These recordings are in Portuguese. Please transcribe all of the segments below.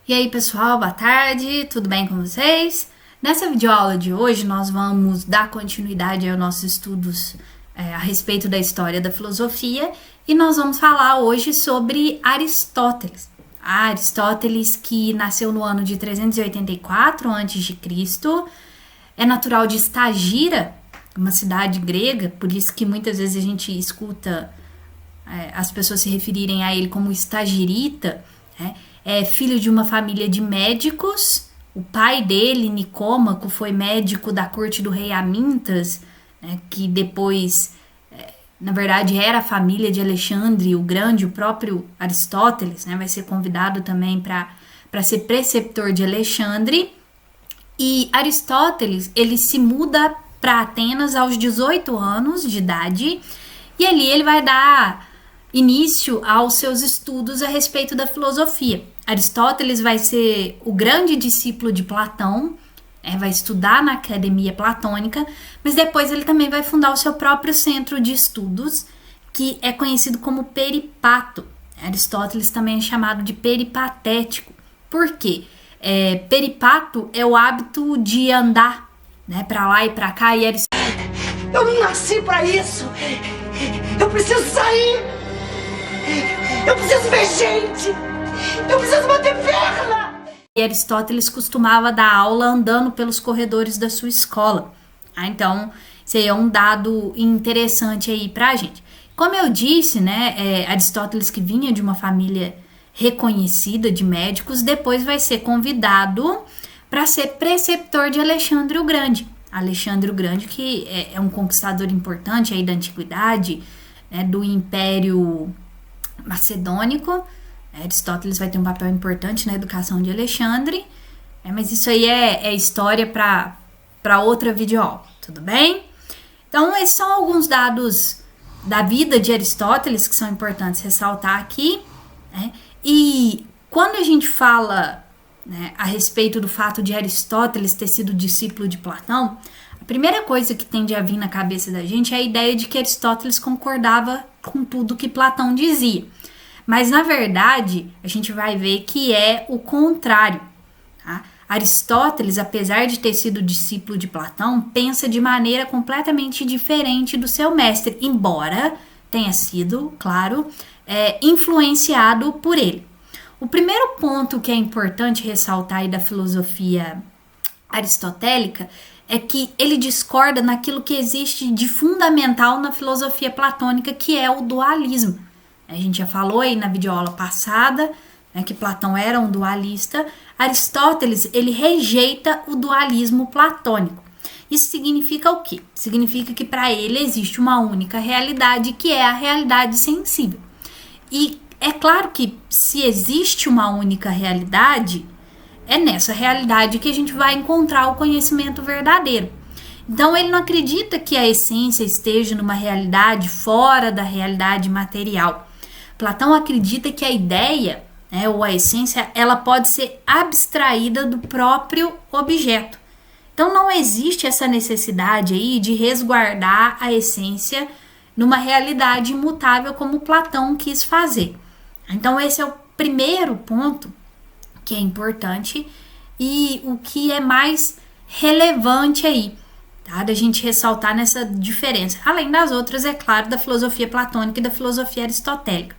E aí pessoal, boa tarde, tudo bem com vocês? Nessa videoaula de hoje nós vamos dar continuidade aos nossos estudos a respeito da história da filosofia e nós vamos falar hoje sobre Aristóteles. Aristóteles, que nasceu no ano de 384 a.C., é natural de Estagira, uma cidade grega, por isso que muitas vezes a gente escuta as pessoas se referirem a ele como estagirita, né? É filho de uma família de médicos. O pai dele, Nicômaco, foi médico da corte do rei Amintas, né, que depois, na verdade, era a família de Alexandre o Grande. O próprio Aristóteles, né, vai ser convidado também para ser preceptor de Alexandre. E Aristóteles, ele se muda para Atenas aos 18 anos de idade, e ali ele vai dar início aos seus estudos a respeito da filosofia. Aristóteles vai ser o grande discípulo de Platão, vai estudar na academia platônica, mas depois ele também vai fundar o seu próprio centro de estudos, que é conhecido como Peripato. Aristóteles também é chamado de peripatético. Por quê? Peripato é o hábito de andar, né, para lá e para cá, e Eu não nasci para isso! Eu preciso sair! Eu preciso ver gente! Eu preciso bater perna! E Aristóteles costumava dar aula andando pelos corredores da sua escola. Então, isso aí é um dado interessante aí pra gente. Como eu disse, né, Aristóteles, que vinha de uma família reconhecida de médicos, depois vai ser convidado para ser preceptor de Alexandre o Grande. Alexandre o Grande, que é um conquistador importante aí da antiguidade, né, do Império Macedônico. Aristóteles vai ter um papel importante na educação de Alexandre, mas isso aí é história para outra videoaula, tudo bem? Então, esses são alguns dados da vida de Aristóteles que são importantes ressaltar aqui, né? E quando a gente fala, né, a respeito do fato de Aristóteles ter sido discípulo de Platão, a primeira coisa que tende a vir na cabeça da gente é a ideia de que Aristóteles concordava com tudo que Platão dizia. Mas, na verdade, a gente vai ver que é o contrário. Tá? Aristóteles, apesar de ter sido discípulo de Platão, pensa de maneira completamente diferente do seu mestre, embora tenha sido, claro, influenciado por ele. O primeiro ponto que é importante ressaltar aí da filosofia aristotélica é que ele discorda naquilo que existe de fundamental na filosofia platônica, que é o dualismo. A gente já falou aí na videoaula passada, né, que Platão era um dualista. Aristóteles, ele rejeita o dualismo platônico. Isso significa o quê? Significa que para ele existe uma única realidade, que é a realidade sensível. E é claro que se existe uma única realidade, é nessa realidade que a gente vai encontrar o conhecimento verdadeiro. Então, ele não acredita que a essência esteja numa realidade fora da realidade material. Platão acredita que a ideia, né, ou a essência, ela pode ser abstraída do próprio objeto. Então, não existe essa necessidade aí de resguardar a essência numa realidade imutável como Platão quis fazer. Então, esse é o primeiro ponto que é importante e o que é mais relevante aí, tá, da gente ressaltar nessa diferença. Além das outras, é claro, da filosofia platônica e da filosofia aristotélica.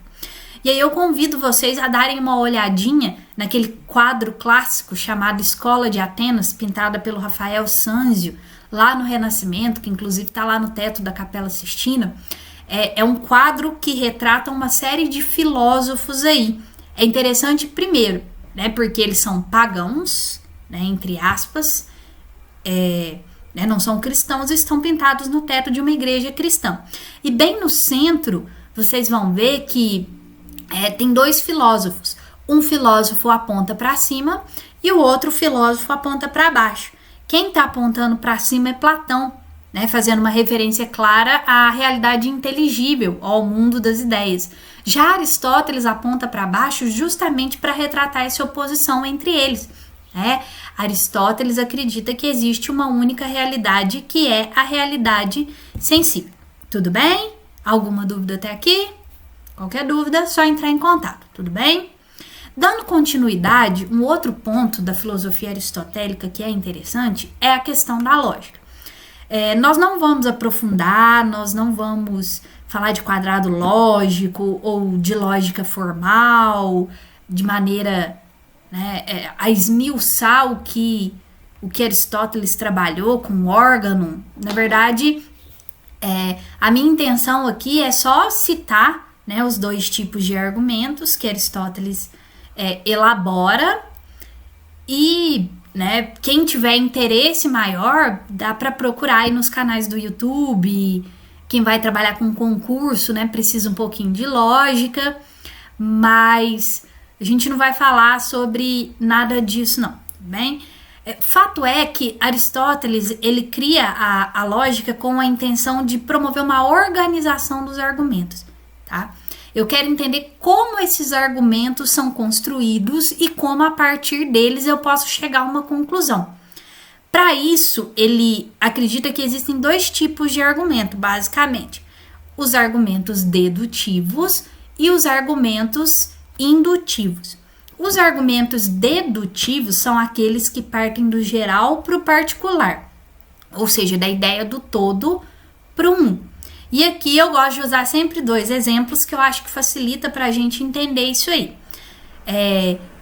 E aí eu convido vocês a darem uma olhadinha naquele quadro clássico chamado Escola de Atenas, pintada pelo Rafael Sanzio, lá no Renascimento, que inclusive está lá no teto da Capela Sistina. É um quadro que retrata uma série de filósofos aí. É interessante, primeiro, né, porque eles são pagãos, né, entre aspas, não são cristãos, estão pintados no teto de uma igreja cristã. E bem no centro, vocês vão ver que tem dois filósofos. Um filósofo aponta para cima e o outro filósofo aponta para baixo. Quem está apontando para cima é Platão, né, fazendo uma referência clara à realidade inteligível, ao mundo das ideias. Já Aristóteles aponta para baixo justamente para retratar essa oposição entre eles. Né? Aristóteles acredita que existe uma única realidade, que é a realidade sensível. Tudo bem? Alguma dúvida até aqui? Qualquer dúvida, é só entrar em contato, tudo bem? Dando continuidade, um outro ponto da filosofia aristotélica que é interessante é a questão da lógica. Nós não vamos aprofundar, nós não vamos falar de quadrado lógico ou de lógica formal, de maneira, né, a esmiuçar o que Aristóteles trabalhou com o órgão. Na verdade, a minha intenção aqui é só citar, né, os dois tipos de argumentos que Aristóteles elabora e, né, quem tiver interesse maior, dá para procurar aí nos canais do YouTube. Quem vai trabalhar com concurso, né, precisa um pouquinho de lógica, mas a gente não vai falar sobre nada disso não, tá bem? Fato é que Aristóteles, ele cria a lógica com a intenção de promover uma organização dos argumentos, tá? Eu quero entender como esses argumentos são construídos e como a partir deles eu posso chegar a uma conclusão. Para isso, ele acredita que existem dois tipos de argumento, basicamente. Os argumentos dedutivos e os argumentos indutivos. Os argumentos dedutivos são aqueles que partem do geral para o particular, ou seja, da ideia do todo para o um. E aqui eu gosto de usar sempre dois exemplos que eu acho que facilita para a gente entender isso aí.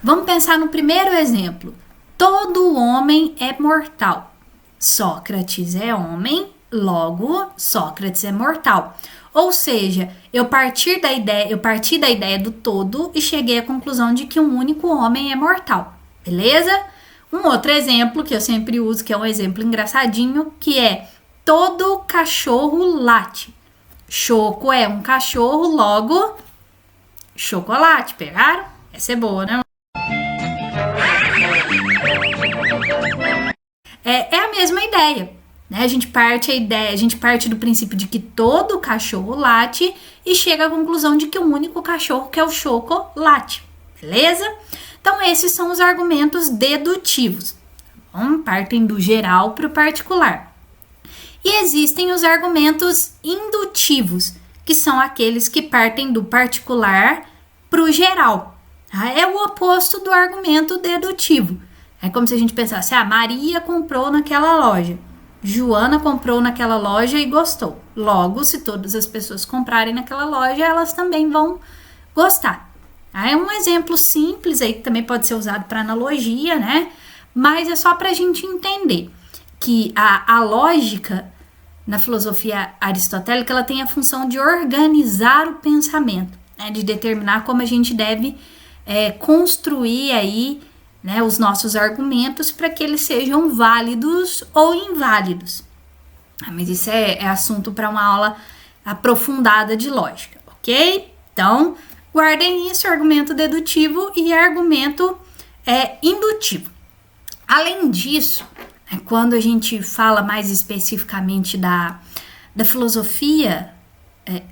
Vamos pensar no primeiro exemplo. Todo homem é mortal. Sócrates é homem, logo Sócrates é mortal. Ou seja, eu parti da ideia do todo e cheguei à conclusão de que um único homem é mortal. Beleza? Um outro exemplo que eu sempre uso, que é um exemplo engraçadinho, que é todo cachorro late. Choco é um cachorro, logo chocolate. Pegaram? Essa é boa, né? É a mesma ideia, né? A gente parte do princípio de que todo cachorro late e chega à conclusão de que o único cachorro que é o chocolate. Beleza? Então esses são os argumentos dedutivos. Partem do geral para o particular. E existem os argumentos indutivos, que são aqueles que partem do particular para o geral. É o oposto do argumento dedutivo. É como se a gente pensasse, Maria comprou naquela loja, Joana comprou naquela loja e gostou. Logo, se todas as pessoas comprarem naquela loja, elas também vão gostar. É um exemplo simples aí que também pode ser usado para analogia, né? Mas é só para a gente entender que a lógica na filosofia aristotélica ela tem a função de organizar o pensamento, né, de determinar como a gente deve construir aí, né, os nossos argumentos para que eles sejam válidos ou inválidos. Mas isso é assunto para uma aula aprofundada de lógica, ok? Então, guardem isso, argumento dedutivo e argumento indutivo. Além disso, quando a gente fala mais especificamente da filosofia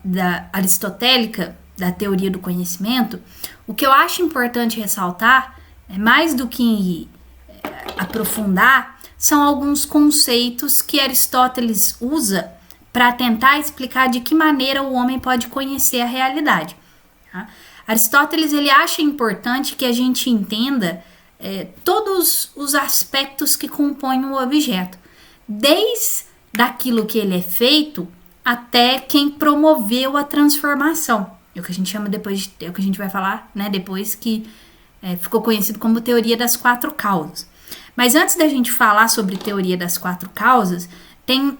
da aristotélica, da teoria do conhecimento, o que eu acho importante ressaltar, mais do que aprofundar, são alguns conceitos que Aristóteles usa para tentar explicar de que maneira o homem pode conhecer a realidade. Tá? Aristóteles ele acha importante que a gente entenda todos os aspectos que compõem o objeto, desde daquilo que ele é feito até quem promoveu a transformação. É o que a gente chama depois, é o que a gente vai falar, né, depois que ficou conhecido como teoria das quatro causas. Mas antes da gente falar sobre teoria das quatro causas, tem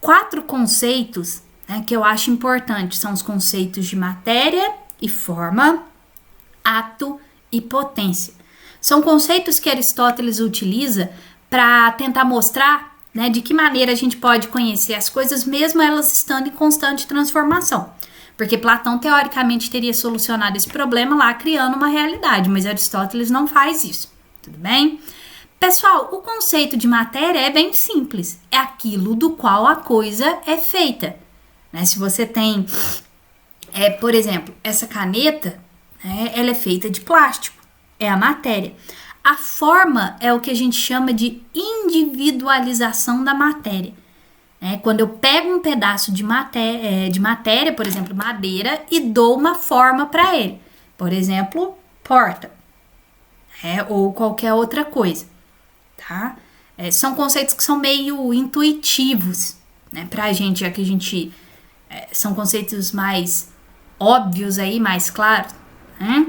4 conceitos, né, que eu acho importantes. São os conceitos de matéria e forma, ato e potência. São conceitos que Aristóteles utiliza para tentar mostrar, né, de que maneira a gente pode conhecer as coisas mesmo elas estando em constante transformação. Porque Platão, teoricamente, teria solucionado esse problema lá criando uma realidade, mas Aristóteles não faz isso, tudo bem? Pessoal, o conceito de matéria é bem simples, é aquilo do qual a coisa é feita. Né? Se você tem, por exemplo, essa caneta, né, ela é feita de plástico, é a matéria. A forma é o que a gente chama de individualização da matéria. Quando eu pego um pedaço de matéria, por exemplo, madeira, e dou uma forma para ele. Por exemplo, porta. ou qualquer outra coisa, tá? São conceitos que são meio intuitivos, né, pra gente, já que a gente... são conceitos mais óbvios aí, mais claros, né?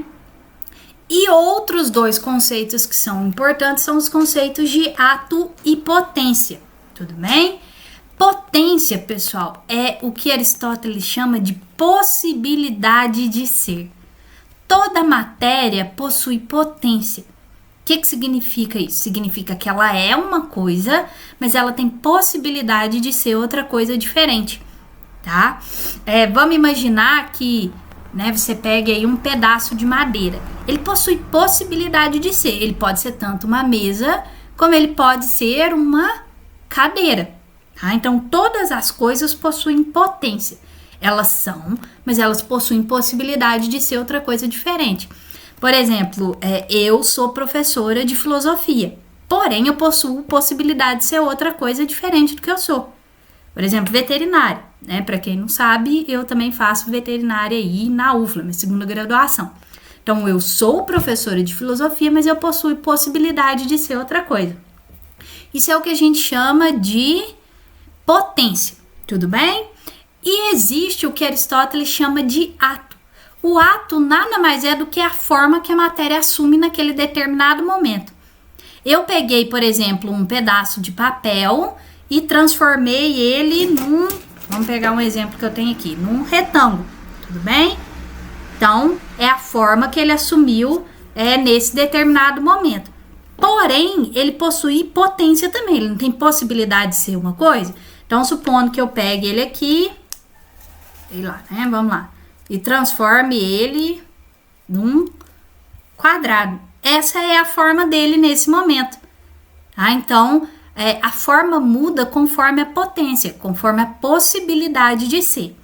E outros dois conceitos que são importantes são os conceitos de ato e potência, tudo bem? Potência, pessoal, é o que Aristóteles chama de possibilidade de ser. Toda matéria possui potência. O que significa isso? Significa que ela é uma coisa, mas ela tem possibilidade de ser outra coisa diferente, tá? Vamos imaginar que, né, você pegue aí um pedaço de madeira. Ele possui possibilidade de ser. Ele pode ser tanto uma mesa, como ele pode ser uma cadeira. Tá? Então, todas as coisas possuem potência. Elas são, mas elas possuem possibilidade de ser outra coisa diferente. Por exemplo, eu sou professora de filosofia, porém eu possuo possibilidade de ser outra coisa diferente do que eu sou. Por exemplo, veterinária, né? Para quem não sabe, eu também faço veterinária aí na UFLA, minha segunda graduação. Então, eu sou professora de filosofia, mas eu possuo possibilidade de ser outra coisa. Isso é o que a gente chama de potência, tudo bem? E existe o que Aristóteles chama de ato. O ato nada mais é do que a forma que a matéria assume naquele determinado momento. Eu peguei, por exemplo, um pedaço de papel e transformei ele num... Vamos pegar um exemplo que eu tenho aqui, num retângulo, tudo bem? Então, é a forma que ele assumiu nesse determinado momento. Porém, ele possui potência também, ele não tem possibilidade de ser uma coisa. Então, supondo que eu pegue ele aqui, sei lá, né? Vamos lá. E transforme ele num quadrado. Essa é a forma dele nesse momento. Tá? Então, a forma muda conforme a potência, conforme a possibilidade de ser.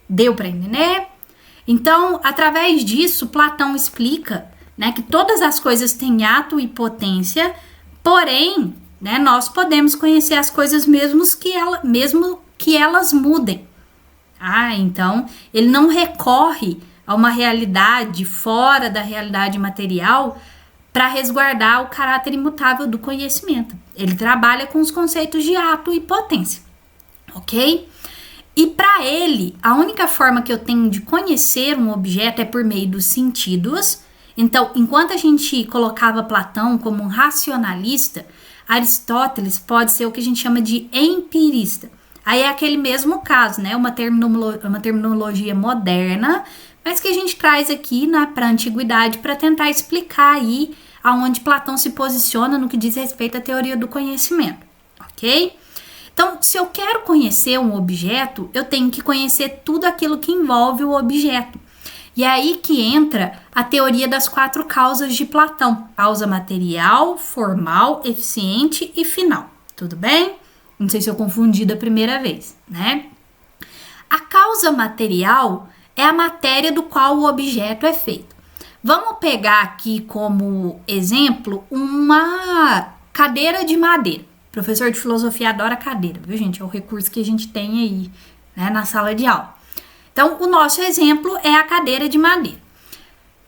Deu para entender? Então, através disso, Platão explica, né, que todas as coisas têm ato e potência, porém, né, nós podemos conhecer as coisas mesmo que elas mudem. Então, ele não recorre a uma realidade fora da realidade material para resguardar o caráter imutável do conhecimento. Ele trabalha com os conceitos de ato e potência, ok? E para ele, a única forma que eu tenho de conhecer um objeto é por meio dos sentidos. Então, enquanto a gente colocava Platão como um racionalista, Aristóteles pode ser o que a gente chama de empirista. Aí é aquele mesmo caso, né? Uma terminologia moderna, mas que a gente traz aqui para a antiguidade para tentar explicar aí aonde Platão se posiciona no que diz respeito à teoria do conhecimento, ok? Então, se eu quero conhecer um objeto, eu tenho que conhecer tudo aquilo que envolve o objeto. E é aí que entra a teoria das 4 causas de Platão. Causa material, formal, eficiente e final. Tudo bem? Não sei se eu confundi da primeira vez, né? A causa material é a matéria do qual o objeto é feito. Vamos pegar aqui como exemplo uma cadeira de madeira. O professor de filosofia adora cadeira, viu, gente? É o recurso que a gente tem aí, né, na sala de aula. Então, o nosso exemplo é a cadeira de madeira.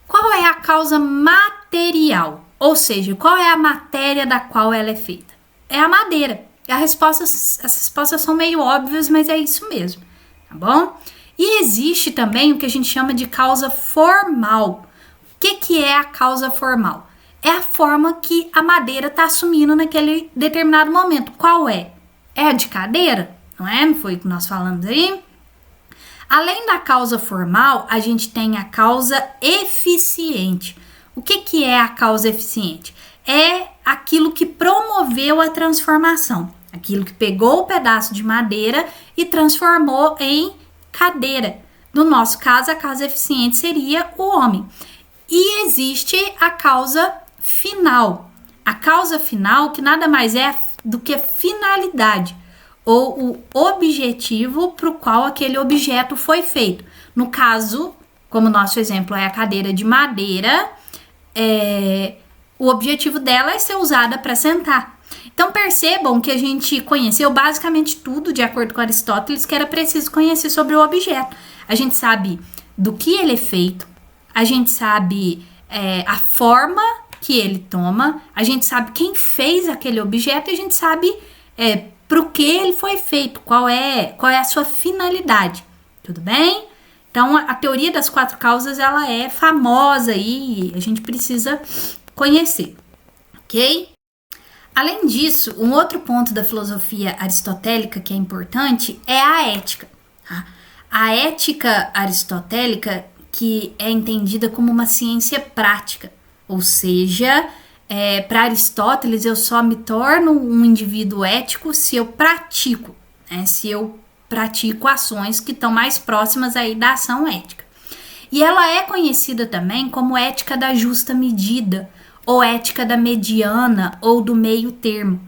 Qual é a causa material? Ou seja, qual é a matéria da qual ela é feita? É a madeira. As respostas são meio óbvias, mas é isso mesmo, tá bom? E existe também o que a gente chama de causa formal. O que é a causa formal? É a forma que a madeira está assumindo naquele determinado momento. Qual é? É a de cadeira? Não é? Não foi o que nós falamos aí? Além da causa formal, a gente tem a causa eficiente. O que é a causa eficiente? É aquilo que promoveu a transformação. Aquilo que pegou o pedaço de madeira e transformou em cadeira. No nosso caso, a causa eficiente seria o homem. E existe a causa final. A causa final, que nada mais é do que finalidade, ou o objetivo para o qual aquele objeto foi feito. No caso, como nosso exemplo é a cadeira de madeira, o objetivo dela é ser usada para sentar. Então percebam que a gente conheceu basicamente tudo, de acordo com Aristóteles, que era preciso conhecer sobre o objeto. A gente sabe do que ele é feito, a gente sabe a forma que ele toma, a gente sabe quem fez aquele objeto e a gente sabe para o que ele foi feito, qual é a sua finalidade, tudo bem? Então, a teoria das 4 causas, ela é famosa e a gente precisa conhecer, ok? Além disso, um outro ponto da filosofia aristotélica que é importante é a ética, tá? A ética aristotélica, que é entendida como uma ciência prática, ou seja, para Aristóteles eu só me torno um indivíduo ético se eu pratico, né? Se eu pratico ações que estão mais próximas aí da ação ética. E ela é conhecida também como ética da justa medida, ou ética da mediana, ou do meio termo.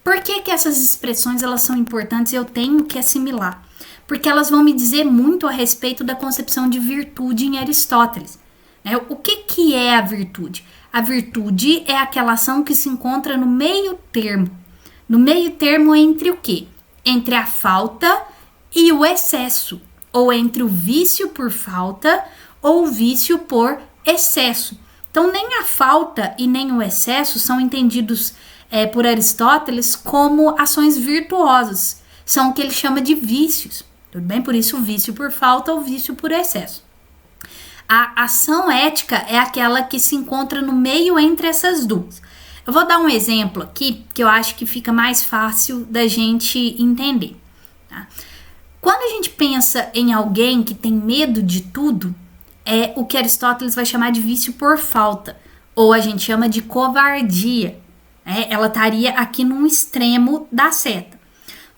Por que essas expressões elas são importantes e eu tenho que assimilar? Porque elas vão me dizer muito a respeito da concepção de virtude em Aristóteles. O que é a virtude? A virtude é aquela ação que se encontra no meio termo. No meio termo entre o quê? Entre a falta e o excesso, ou entre o vício por falta ou o vício por excesso. Então, nem a falta e nem o excesso são entendidos por Aristóteles como ações virtuosas, são o que ele chama de vícios, tudo bem? Por isso, o vício por falta ou o vício por excesso. A ação ética é aquela que se encontra no meio entre essas duas. Eu vou dar um exemplo aqui, que eu acho que fica mais fácil da gente entender, tá? Quando a gente pensa em alguém que tem medo de tudo, é o que Aristóteles vai chamar de vício por falta, ou a gente chama de covardia. Ela estaria aqui num extremo da seta.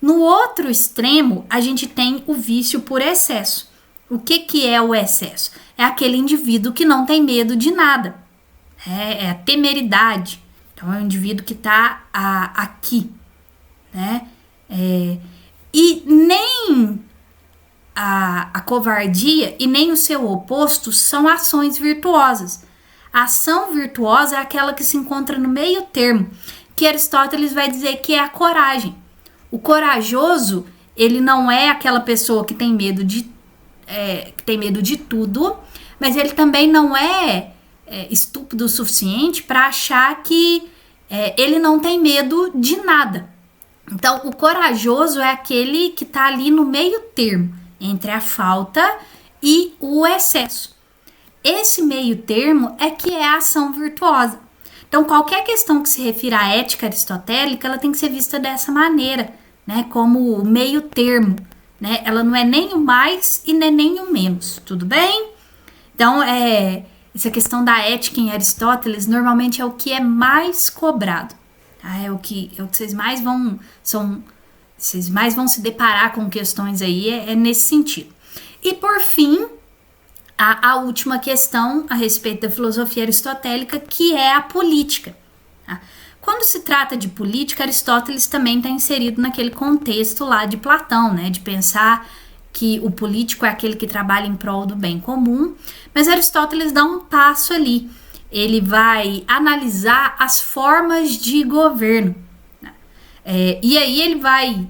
No outro extremo, a gente tem o vício por excesso. O que é o excesso? É aquele indivíduo que não tem medo de nada. É a temeridade. Então, é um indivíduo que está aqui, né? E nem a covardia e nem o seu oposto são ações virtuosas. A ação virtuosa é aquela que se encontra no meio termo, que Aristóteles vai dizer que é a coragem. O corajoso, ele não é aquela pessoa que tem medo de tudo, mas ele também não é estúpido o suficiente para achar que ele não tem medo de nada. Então, o corajoso é aquele que está ali no meio termo, entre a falta e o excesso. Esse meio termo é que é a ação virtuosa. Então, qualquer questão que se refira à ética aristotélica, ela tem que ser vista dessa maneira, né? Como meio termo, né? Ela não é nem o mais e nem o menos, tudo bem? Então, essa questão da ética em Aristóteles normalmente é o que é mais cobrado. É o que vocês mais vão se deparar com questões aí, é nesse sentido. E por fim, a última questão a respeito da filosofia aristotélica, que é a política. Tá? Quando se trata de política, Aristóteles também está inserido naquele contexto lá de Platão, né? De pensar que o político é aquele que trabalha em prol do bem comum, mas Aristóteles dá um passo ali. Ele vai analisar as formas de governo. E aí ele vai,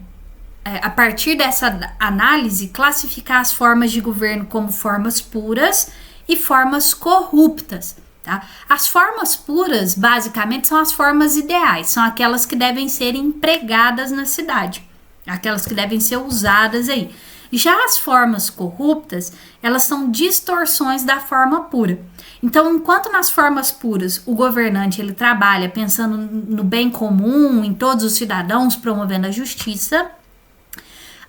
a partir dessa análise, classificar as formas de governo como formas puras e formas corruptas. Tá? As formas puras, basicamente, são as formas ideais, são aquelas que devem ser empregadas na cidade, aquelas que devem ser usadas aí. Já as formas corruptas, elas são distorções da forma pura. Então, enquanto nas formas puras o governante ele trabalha pensando no bem comum, em todos os cidadãos, promovendo a justiça,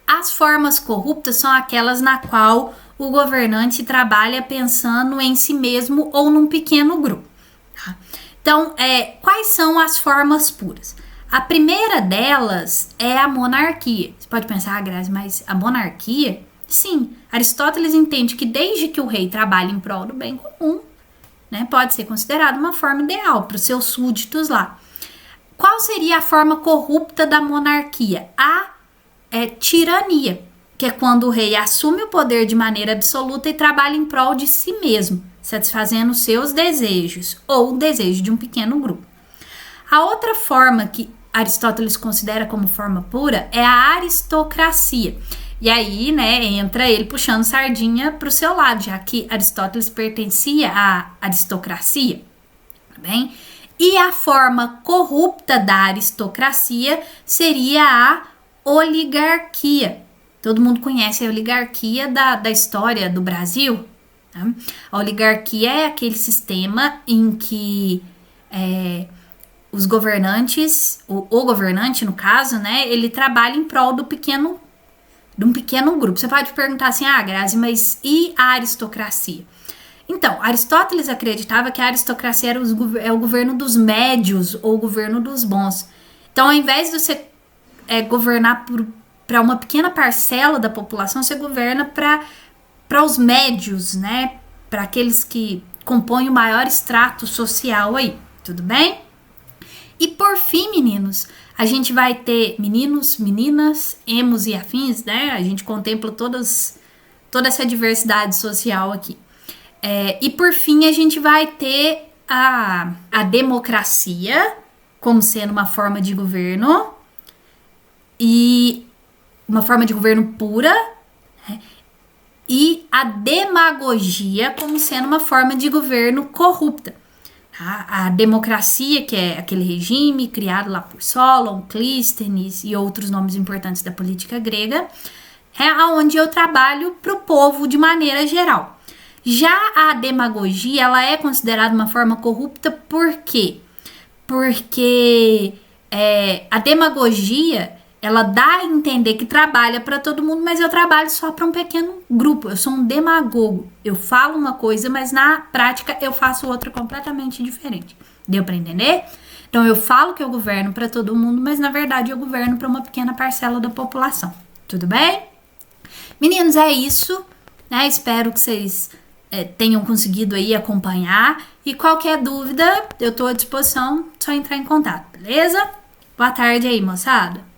as formas corruptas são aquelas na qual o governante trabalha pensando em si mesmo ou num pequeno grupo. Tá? Então, quais são as formas puras? A primeira delas é a monarquia. Você pode pensar, Grazi, mas a monarquia? Sim, Aristóteles entende que desde que o rei trabalhe em prol do bem comum, né, pode ser considerado uma forma ideal para os seus súditos lá. Qual seria a forma corrupta da monarquia? A tirania, que é quando o rei assume o poder de maneira absoluta e trabalha em prol de si mesmo, satisfazendo os seus desejos ou o desejo de um pequeno grupo. A outra forma que Aristóteles considera como forma pura é a aristocracia. E aí, né, entra ele puxando sardinha para o seu lado, já que Aristóteles pertencia à aristocracia, tá bem? E a forma corrupta da aristocracia seria a oligarquia. Todo mundo conhece a oligarquia da história do Brasil. Tá? A oligarquia é aquele sistema em que os governantes, o governante no caso, né, ele trabalha em prol de um pequeno grupo. Você pode perguntar assim, Grazi, mas e a aristocracia? Então, Aristóteles acreditava que a aristocracia era o governo dos médios ou o governo dos bons. Então, ao invés de você governar para uma pequena parcela da população, você governa para os médios, né? Para aqueles que compõem o maior extrato social aí, tudo bem? E por fim, meninos, a gente vai ter meninos, meninas, emos e afins, né? A gente contempla toda essa diversidade social aqui. E por fim, a gente vai ter a democracia como sendo uma forma de governo e uma forma de governo pura, né? E a demagogia como sendo uma forma de governo corrupta. Tá? A democracia, que é aquele regime criado lá por Solon, Clístenes e outros nomes importantes da política grega, é onde eu trabalho para o povo de maneira geral. Já a demagogia, ela é considerada uma forma corrupta, por quê? Porque a demagogia, ela dá a entender que trabalha para todo mundo, mas eu trabalho só para um pequeno grupo. Eu sou um demagogo. Eu falo uma coisa, mas na prática eu faço outra completamente diferente. Deu para entender? Então eu falo que eu governo para todo mundo, mas na verdade eu governo para uma pequena parcela da população. Tudo bem? Meninos, é isso, né? Espero que vocês tenham conseguido aí acompanhar. E qualquer dúvida, eu tô à disposição, só entrar em contato, beleza? Boa tarde aí, moçada.